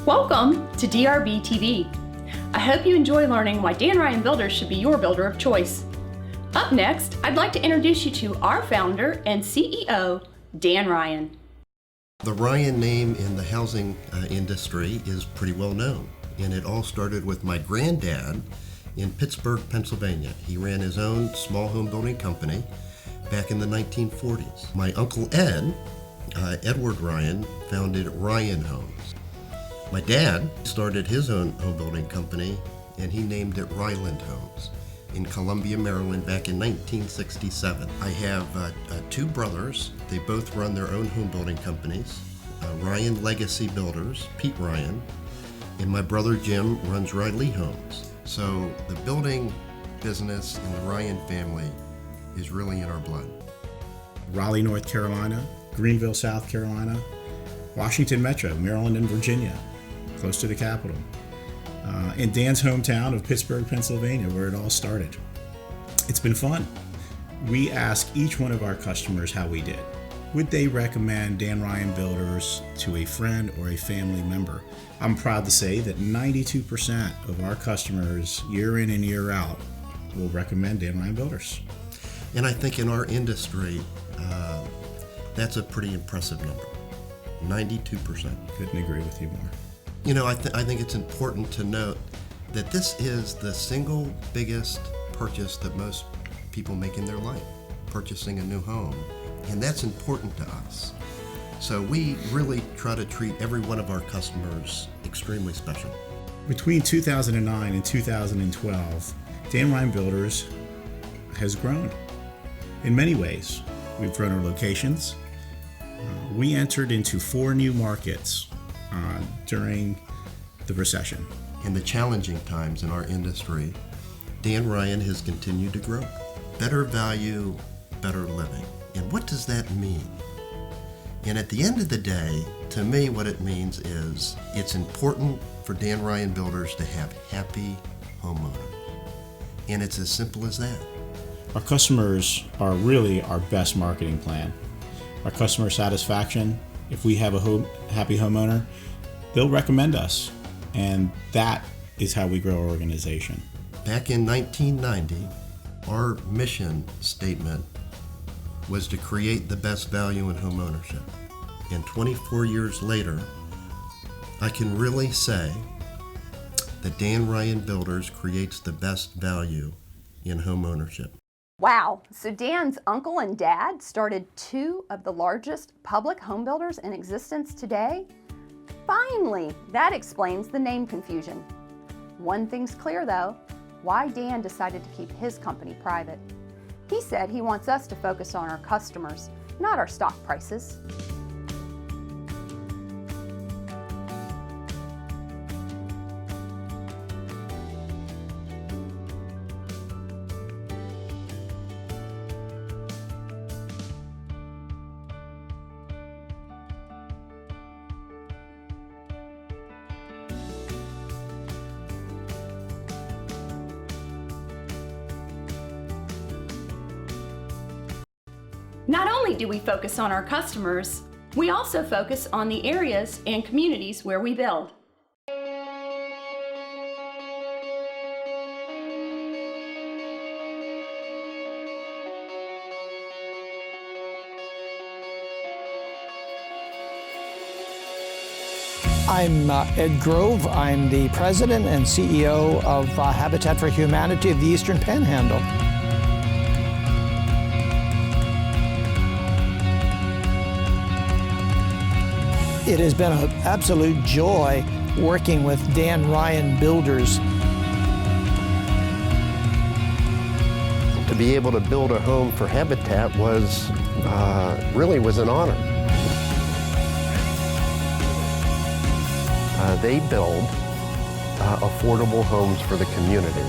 Welcome to DRB TV. I hope you enjoy learning why Dan Ryan Builders should be your builder of choice. Up next, I'd like to introduce you to our founder and CEO, Dan Ryan. The Ryan name in the housing industry is pretty well known, and it all started with my granddad in Pittsburgh, Pennsylvania. He ran his own small home building company back in the 1940s. My Uncle Ed, Edward Ryan, founded Ryan Homes. My dad started his own home building company, and he named it Ryland Homes in Columbia, Maryland back in 1967. I have two brothers. They both run their own home building companies, Ryan Legacy Builders, Pete Ryan, and my brother Jim runs Riley Homes. So the building business in the Ryan family is really in our blood. Raleigh, North Carolina, Greenville, South Carolina, Washington Metro, Maryland and Virginia, close to the capital. And Dan's hometown of Pittsburgh, Pennsylvania, where it all started. It's been fun. We ask each one of our customers how we did. Would they recommend Dan Ryan Builders to a friend or a family member? I'm proud to say that 92% of our customers, year in and year out, will recommend Dan Ryan Builders. And I think in our industry, that's a pretty impressive number, 92%. Couldn't agree with you more. You know, I think it's important to note that this is the single biggest purchase that most people make in their life, purchasing a new home. And that's important to us. So we really try to treat every one of our customers extremely special. Between 2009 and 2012, Dan Ryan Builders has grown in many ways. We've grown our locations. We entered into 4 new markets during the recession. In the challenging times in our industry, Dan Ryan has continued to grow. Better value, better living. And what does that mean? And at the end of the day, to me, what it means is it's important for Dan Ryan Builders to have happy homeowners. And it's as simple as that. Our customers are really our best marketing plan. Our customer satisfaction, if we have a happy homeowner, they'll recommend us. And that is how we grow our organization. Back in 1990, our mission statement was to create the best value in home ownership. And 24 years later, I can really say that Dan Ryan Builders creates the best value in home ownership. Wow, so Dan's uncle and dad started 2 of the largest public home builders in existence today? Finally, that explains the name confusion. One thing's clear though, why Dan decided to keep his company private. He said he wants us to focus on our customers, not our stock prices. Not only do we focus on our customers, we also focus on the areas and communities where we build. I'm Ed Grove. I'm the president and CEO of Habitat for Humanity of the Eastern Panhandle. It has been an absolute joy working with Dan Ryan Builders. To be able to build a home for Habitat was really an honor. They build affordable homes for the community.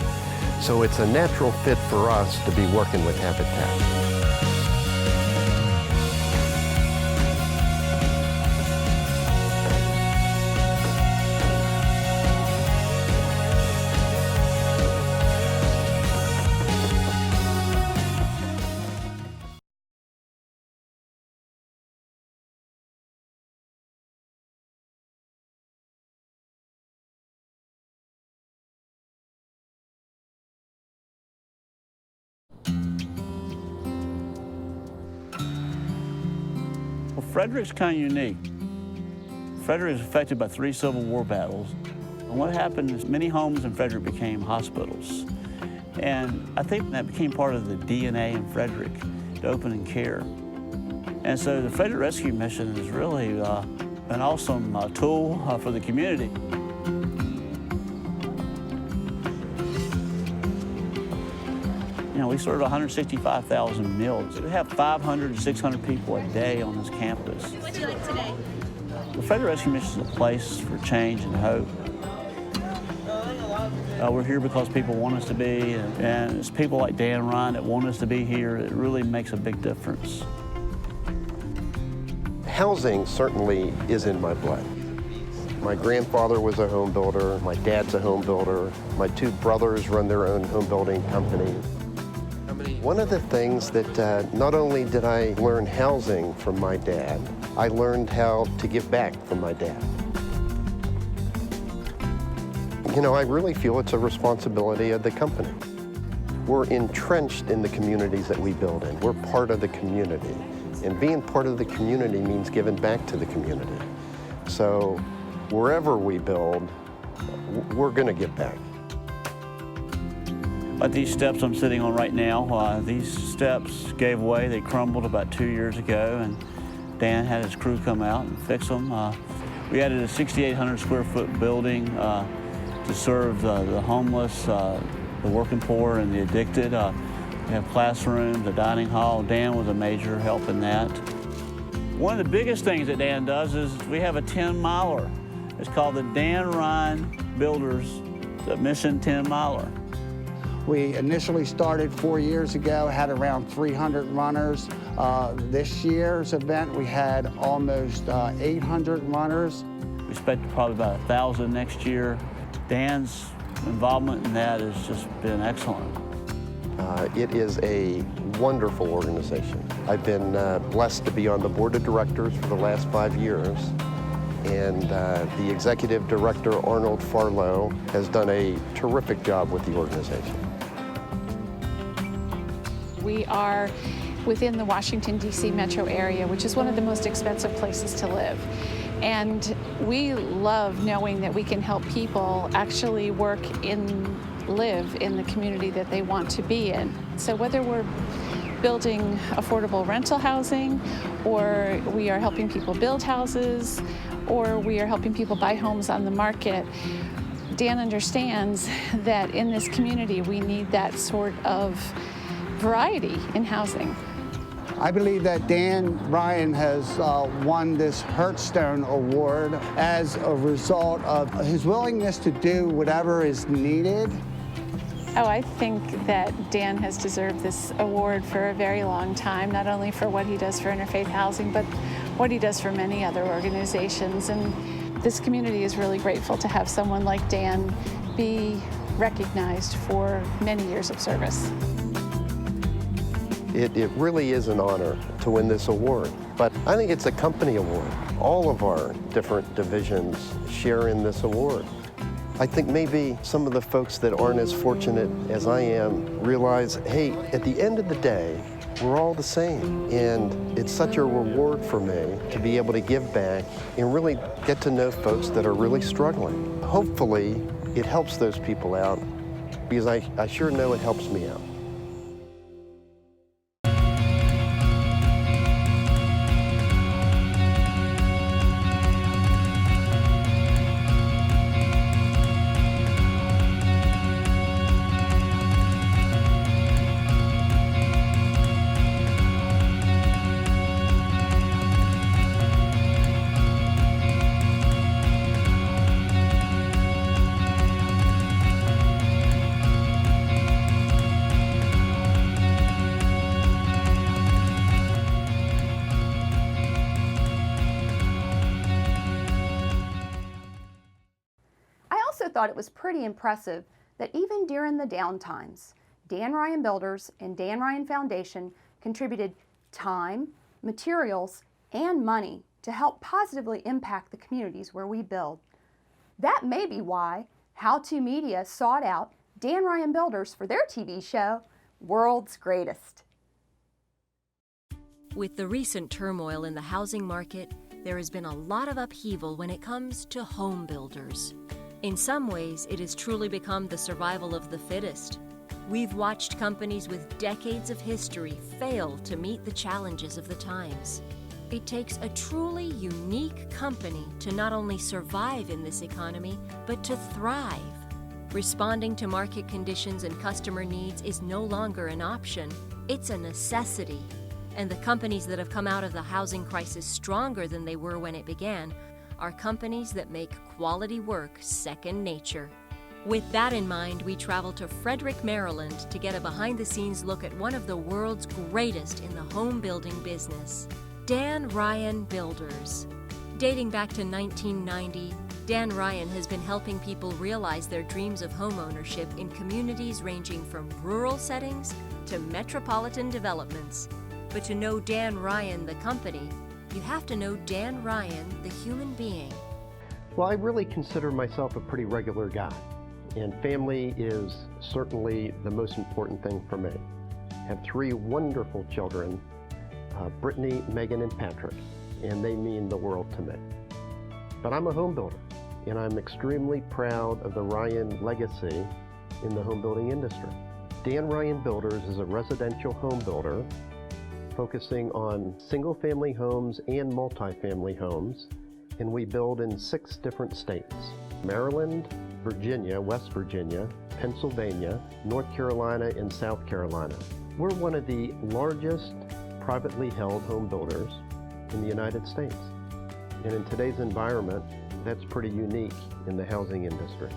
So it's a natural fit for us to be working with Habitat. Frederick's kind of unique. Frederick is affected by 3 Civil War battles. And what happened is many homes in Frederick became hospitals. And I think that became part of the DNA in Frederick, to open and care. And so the Frederick Rescue Mission is really an awesome tool for the community. You know, we serve 165,000 meals. We have 500 to 600 people a day on this campus. What do you like today? The Frederick Rescue Mission is a place for change and hope. We're here because people want us to be, and it's people like Dan Ryan that want us to be here. It really makes a big difference. Housing certainly is in my blood. My grandfather was a home builder, my dad's a home builder, my 2 brothers run their own home building company. One of the things that not only did I learn housing from my dad, I learned how to give back from my dad. You know, I really feel it's a responsibility of the company. We're entrenched in the communities that we build in. We're part of the community. And being part of the community means giving back to the community. So wherever we build, we're going to give back. Like these steps I'm sitting on right now, these steps gave way. They crumbled about 2 years ago, and Dan had his crew come out and fix them. We added a 6,800 square foot building to serve the homeless, the working poor, and the addicted. We have classrooms, a dining hall. Dan was a major help in that. One of the biggest things that Dan does is we have a 10-miler. It's called the Dan Ryan Builders, the Mission 10-miler. We initially started 4 years ago, had around 300 runners. This year's event, we had almost 800 runners. We expect probably about 1,000 next year. Dan's involvement in that has just been excellent. It is a wonderful organization. I've been blessed to be on the board of directors for the last 5 years. And the executive director, Arnold Farlow, has done a terrific job with the organization. We are within the Washington, D.C. metro area, which is one of the most expensive places to live. And we love knowing that we can help people actually live in the community that they want to be in. So whether we're building affordable rental housing, or we are helping people build houses, or we are helping people buy homes on the market, Dan understands that in this community we need that sort of variety in housing. I believe that Dan Ryan has won this Hearthstone Award as a result of his willingness to do whatever is needed. Oh, I think that Dan has deserved this award for a very long time, not only for what he does for Interfaith Housing, but what he does for many other organizations. And this community is really grateful to have someone like Dan be recognized for many years of service. It really is an honor to win this award, but I think it's a company award. All of our different divisions share in this award. I think maybe some of the folks that aren't as fortunate as I am realize, hey, at the end of the day, we're all the same. And it's such a reward for me to be able to give back and really get to know folks that are really struggling. Hopefully, it helps those people out, because I sure know it helps me out. Thought it was pretty impressive that even during the down times, Dan Ryan Builders and Dan Ryan Foundation contributed time, materials, and money to help positively impact the communities where we build. That may be why How To Media sought out Dan Ryan Builders for their TV show, World's Greatest. With the recent turmoil in the housing market, there has been a lot of upheaval when it comes to home builders. In some ways, it has truly become the survival of the fittest. We've watched companies with decades of history fail to meet the challenges of the times. It takes a truly unique company to not only survive in this economy, but to thrive. Responding to market conditions and customer needs is no longer an option, it's a necessity. And the companies that have come out of the housing crisis stronger than they were when it began are companies that make quality work second nature. With that in mind, we travel to Frederick, Maryland to get a behind-the-scenes look at one of the world's greatest in the home building business, Dan Ryan Builders. Dating back to 1990, Dan Ryan has been helping people realize their dreams of home ownership in communities ranging from rural settings to metropolitan developments. But to know Dan Ryan, the company, you have to know Dan Ryan, the human being. Well, I really consider myself a pretty regular guy, and family is certainly the most important thing for me. I have 3 wonderful children, Brittany, Megan, and Patrick, and they mean the world to me. But I'm a home builder, and I'm extremely proud of the Ryan legacy in the home building industry. Dan Ryan Builders is a residential home builder focusing on single-family homes and multifamily homes, and we build in 6 different states: Maryland, Virginia, West Virginia, Pennsylvania, North Carolina, and South Carolina. We're one of the largest privately held home builders in the United States. And in today's environment, that's pretty unique in the housing industry.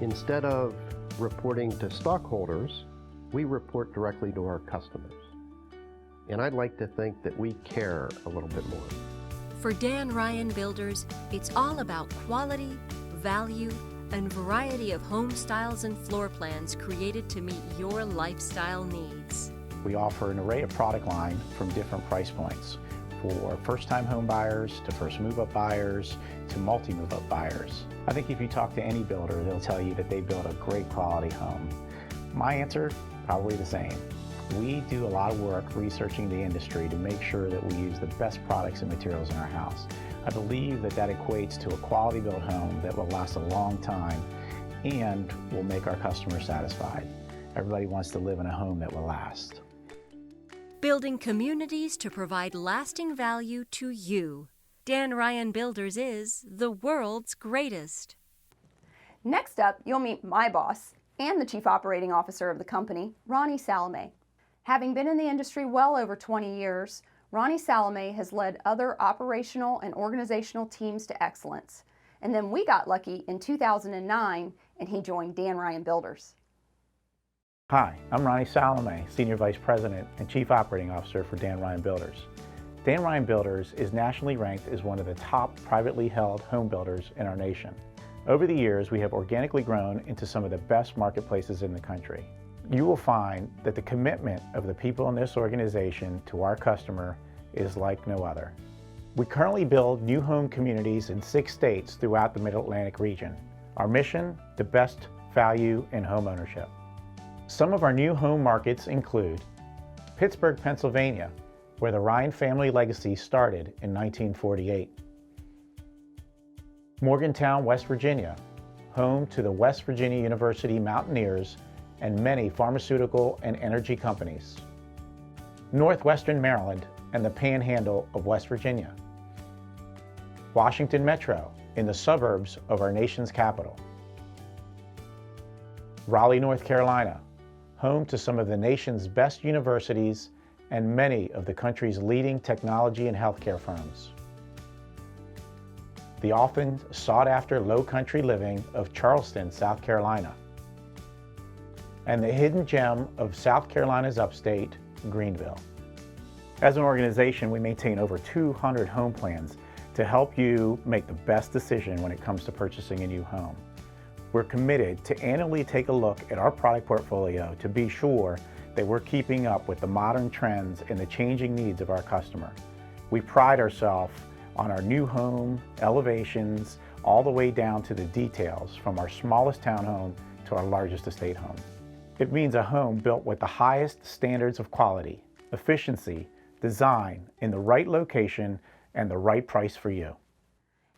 Instead of reporting to stockholders, we report directly to our customers. And I'd like to think that we care a little bit more. For Dan Ryan Builders, it's all about quality, value, and variety of home styles and floor plans created to meet your lifestyle needs. We offer an array of product line from different price points, for first-time home buyers to first move-up buyers to multi-move-up buyers. I think if you talk to any builder, they'll tell you that they build a great quality home. My answer, probably the same. We do a lot of work researching the industry to make sure that we use the best products and materials in our house. I believe that equates to a quality built home that will last a long time and will make our customers satisfied. Everybody wants to live in a home that will last. Building communities to provide lasting value to you. Dan Ryan Builders is the world's greatest. Next up, you'll meet my boss and the Chief Operating Officer of the company, Ronnie Salome. Having been in the industry well over 20 years, Ronnie Salome has led other operational and organizational teams to excellence. And then we got lucky in 2009 and he joined Dan Ryan Builders. Hi, I'm Ronnie Salome, Senior Vice President and Chief Operating Officer for Dan Ryan Builders. Dan Ryan Builders is nationally ranked as one of the top privately held home builders in our nation. Over the years, we have organically grown into some of the best marketplaces in the country. You will find that the commitment of the people in this organization to our customer is like no other. We currently build new home communities in 6 states throughout the Mid-Atlantic region. Our mission, the best value in home ownership. Some of our new home markets include Pittsburgh, Pennsylvania, where the Ryan family legacy started in 1948. Morgantown, West Virginia, home to the West Virginia University Mountaineers and many pharmaceutical and energy companies. Northwestern Maryland and the Panhandle of West Virginia. Washington Metro in the suburbs of our nation's capital. Raleigh, North Carolina, home to some of the nation's best universities and many of the country's leading technology and healthcare firms. The often sought-after low-country living of Charleston, South Carolina. And the hidden gem of South Carolina's upstate, Greenville. As an organization, we maintain over 200 home plans to help you make the best decision when it comes to purchasing a new home. We're committed to annually take a look at our product portfolio to be sure that we're keeping up with the modern trends and the changing needs of our customer. We pride ourselves on our new home elevations all the way down to the details, from our smallest townhome to our largest estate home. It means a home built with the highest standards of quality, efficiency, design in the right location and the right price for you.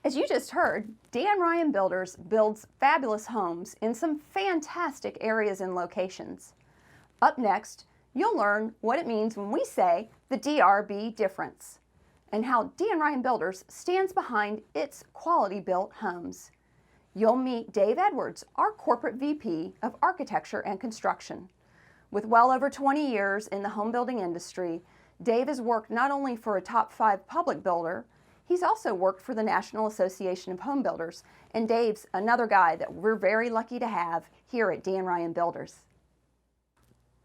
As you just heard, Dan Ryan Builders builds fabulous homes in some fantastic areas and locations. Up next, you'll learn what it means when we say the DRB difference and how Dan Ryan Builders stands behind its quality-built homes. You'll meet Dave Edwards, our Corporate VP of Architecture and Construction. With well over 20 years in the home building industry, Dave has worked not only for a top 5 public builder, he's also worked for the National Association of Home Builders, and Dave's another guy that we're very lucky to have here at Dan Ryan Builders.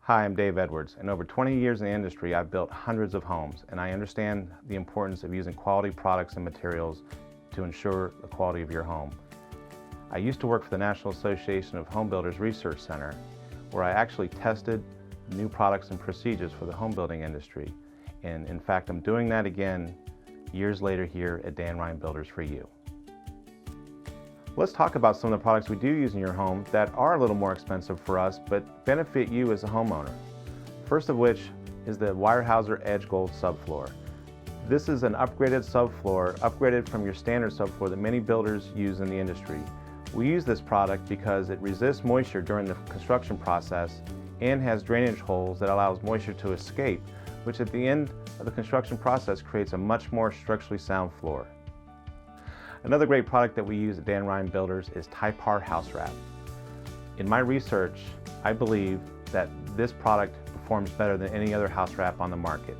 Hi, I'm Dave Edwards, and over 20 years in the industry, I've built hundreds of homes, and I understand the importance of using quality products and materials to ensure the quality of your home. I used to work for the National Association of Home Builders Research Center, where I actually tested new products and procedures for the home building industry. And in fact, I'm doing that again years later here at Dan Ryan Builders for you. Let's talk about some of the products we do use in your home that are a little more expensive for us, but benefit you as a homeowner. First of which is the Weyerhaeuser Edge Gold subfloor. This is an upgraded subfloor, upgraded from your standard subfloor that many builders use in the industry. We use this product because it resists moisture during the construction process and has drainage holes that allows moisture to escape, which at the end of the construction process creates a much more structurally sound floor. Another great product that we use at Dan Ryan Builders is Typar House Wrap. In my research, I believe that this product performs better than any other house wrap on the market.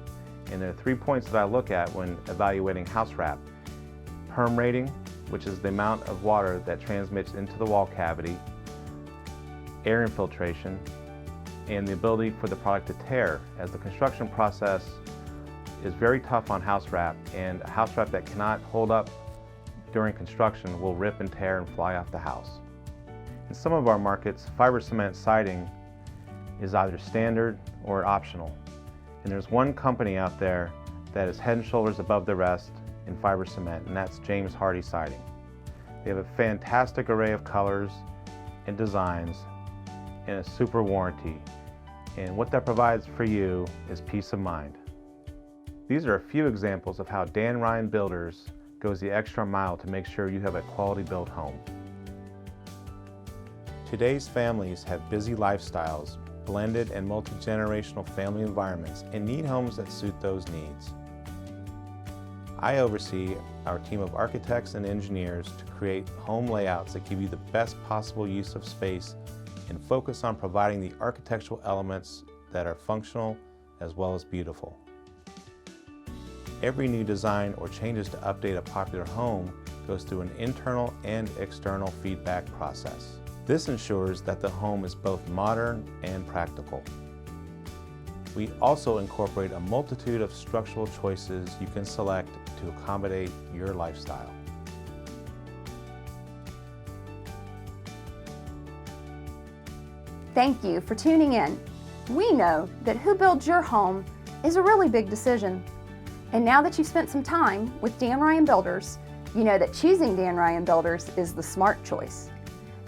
And there are 3 points that I look at when evaluating house wrap. Perm rating, which is the amount of water that transmits into the wall cavity, air infiltration, and the ability for the product to tear, as the construction process is very tough on house wrap, and a house wrap that cannot hold up during construction will rip and tear and fly off the house. In some of our markets, fiber cement siding is either standard or optional. And there's one company out there that is head and shoulders above the rest in fiber cement, and that's James Hardie Siding. They have a fantastic array of colors and designs and a super warranty. And what that provides for you is peace of mind. These are a few examples of how Dan Ryan Builders goes the extra mile to make sure you have a quality built home. Today's families have busy lifestyles, blended and multi-generational family environments, and need homes that suit those needs. I oversee our team of architects and engineers to create home layouts that give you the best possible use of space and focus on providing the architectural elements that are functional as well as beautiful. Every new design or changes to update a popular home goes through an internal and external feedback process. This ensures that the home is both modern and practical. We also incorporate a multitude of structural choices you can select to accommodate your lifestyle. Thank you for tuning in. We know that who builds your home is a really big decision. And now that you've spent some time with Dan Ryan Builders, you know that choosing Dan Ryan Builders is the smart choice.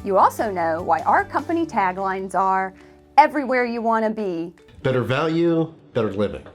You also know why our company taglines are, everywhere you want to be. Better value, better living.